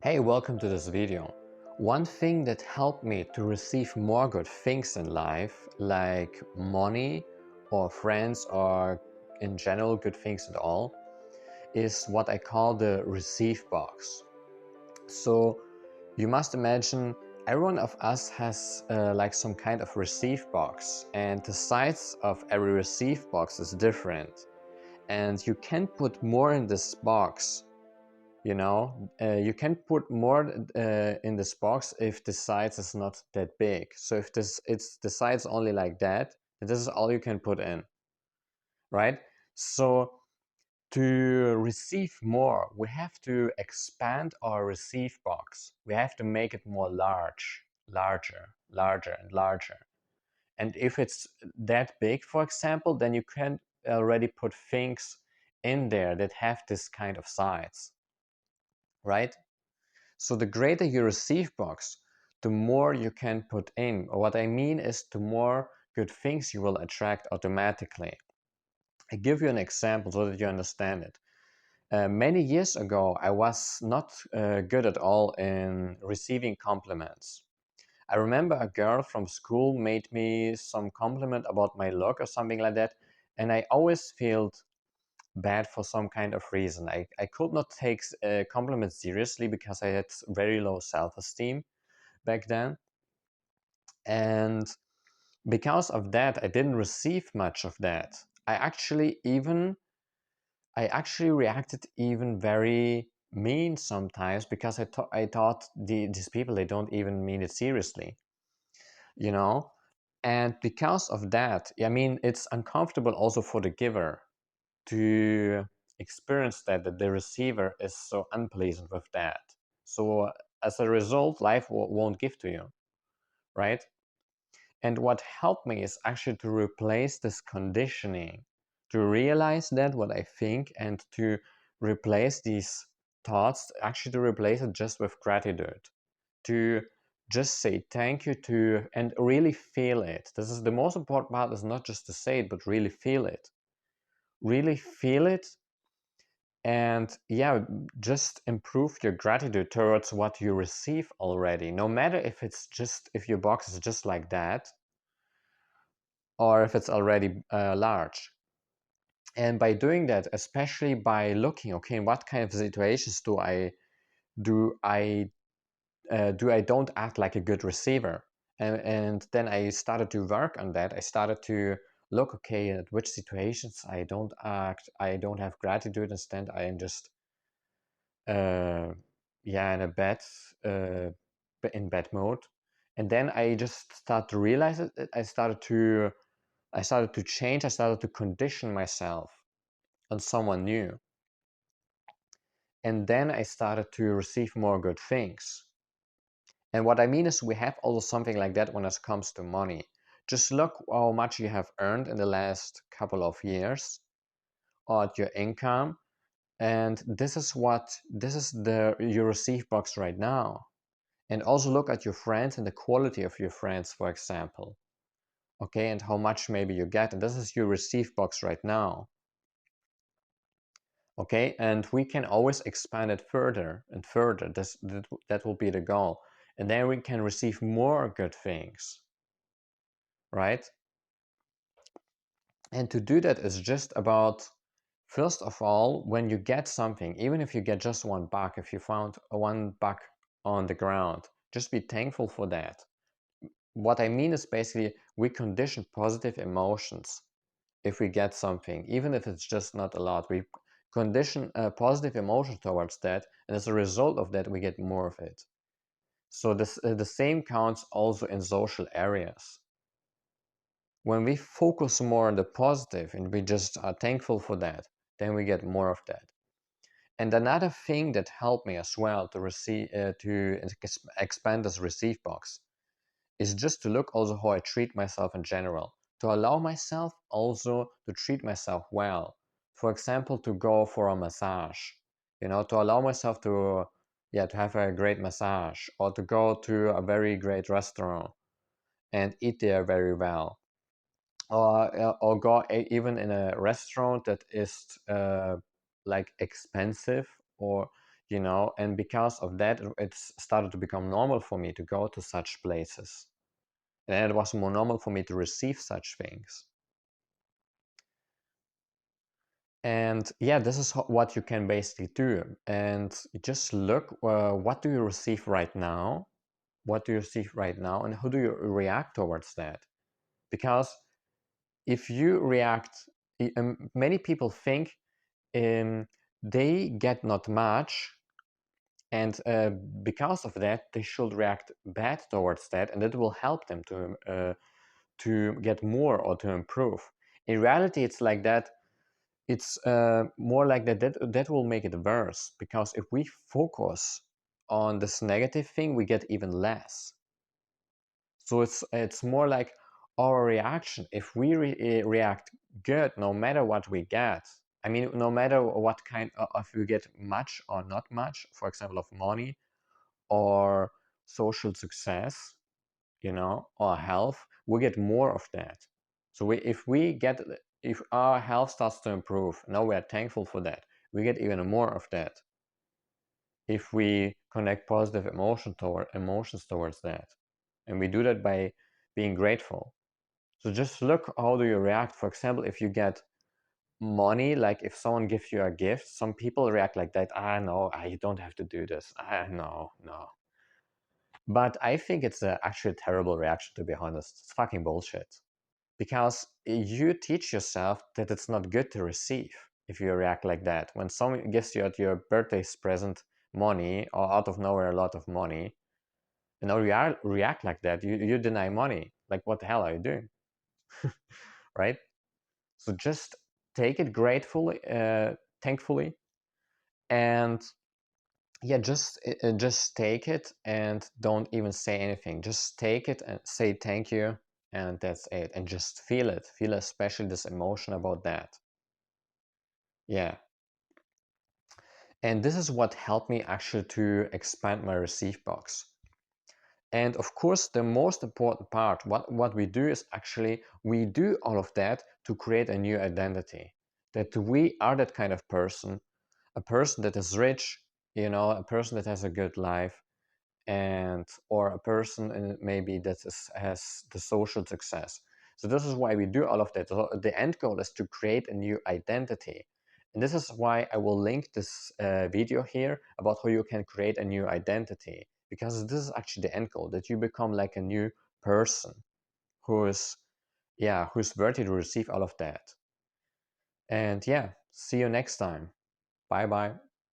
Hey, welcome to this video. One thing that helped me to receive more good things in life, like money or friends or in general good things at all, is what I call the receive box. So you must imagine every one of us has like some kind of receive box, and the size of every receive box is different. And you can put more in this box, you can put more in this box if the size is not that big. So if it's the size only like that, then this is all you can put in, right? So to receive more, we have to expand our receive box. We have to make it more larger and larger. And if it's that big, for example, then you can already put things in there that have this kind of size, right? So the greater your receive box, the more you can put in. What I mean is the more good things you will attract automatically. I give you an example so that you understand it. Many years ago, I was not good at all in receiving compliments. I remember a girl from school made me some compliment about my look or something like that, and I always felt bad for some kind of reason. I could not take compliments seriously because I had very low self-esteem back then. And because of that, I didn't receive much of that. I actually reacted even very mean sometimes because I thought these people, they don't even mean it seriously, you know? And because of that, I mean, it's uncomfortable also for the giver to experience that the receiver is so unpleasant with that. So as a result, life won't give to you, right? And what helped me is actually to replace this conditioning, to realize that what I think, and to replace these thoughts, actually to replace it just with gratitude, to just say thank you to, and really feel it. This is the most important part, is not just to say it, but really feel it. Really feel it, and yeah, just improve your gratitude towards what you receive already, no matter if your box is just like that or if it's already large. And by doing that, especially by looking, okay, in what kind of situations do I don't act like a good receiver, and then I started to work on that. I started to look, okay, at which situations I don't have gratitude. Instead, I am just yeah, uh, in bad mode. And then I just started to realize it. I started to change. I started to condition myself on someone new. And then I started to receive more good things. And what I mean is, we have also something like that when it comes to money. Just look how much you have earned in the last couple of years, or at your income. And this is your receive box right now. And also look at your friends and the quality of your friends, for example. Okay, and how much maybe you get. And this is your receive box right now. Okay, and we can always expand it further and further. That will be the goal. And then we can receive more good things, right? And to do that is just about, first of all, when you get something, even if you get just $1, if you found $1 on the ground, just be thankful for that. What I mean is, basically, we condition positive emotions if we get something, even if it's just not a lot. We condition a positive emotion towards that, and as a result of that, we get more of it. So the same counts also in social areas. When we focus more on the positive and we just are thankful for that, then we get more of that. And another thing that helped me as well to expand this receive box is just to look also how I treat myself in general, to allow myself also to treat myself well. For example, to go for a massage, to allow myself to, yeah, to have a great massage, or to go to a very great restaurant and eat there very well, or go even in a restaurant that is like expensive, or and because of that, it started to become normal for me to go to such places. And it was more normal for me to receive such things. And yeah, this is what you can basically do. And just look, what do you receive right now? What do you receive right now? And how do you react towards that? Because if you react, many people think they get not much, and because of that, they should react bad towards that, and it will help them to get more or to improve. In reality, it's like that. It's more like that will make it worse, because if we focus on this negative thing, we get even less. So it's more like our reaction. If we react good, no matter what we get, I mean, no matter what kind of, if we get much or not much, for example, of money or social success, or health, we get more of that. So if our health starts to improve, now we are thankful for that. We get even more of that if we connect positive emotions towards that. And we do that by being grateful. So just look, how do you react? For example, if you get money, like if someone gives you a gift, some people react like that. No, you don't have to do this. No. But I think it's actually a terrible reaction, to be honest. It's fucking bullshit. Because you teach yourself that it's not good to receive if you react like that. When someone gives you at your birthday's present money, or out of nowhere a lot of money, and now you react like that, you deny money. Like, what the hell are you doing? Right? So just take it gratefully, thankfully, and yeah, just take it and don't even say anything. Just take it and say thank you, and that's it. And just feel it. Feel especially this emotion about that. Yeah. And this is what helped me actually to expand my receive box. And of course, the most important part, what we do is actually we do all of that to create a new identity. That we are that kind of person, a person that is rich, a person that has a good life, and or a person maybe that has the social success. So this is why we do all of that. So the end goal is to create a new identity. And this is why I will link this video here about how you can create a new identity, because this is actually the end goal, that you become like a new person who's worthy to receive all of that. And yeah, see you next time. Bye bye.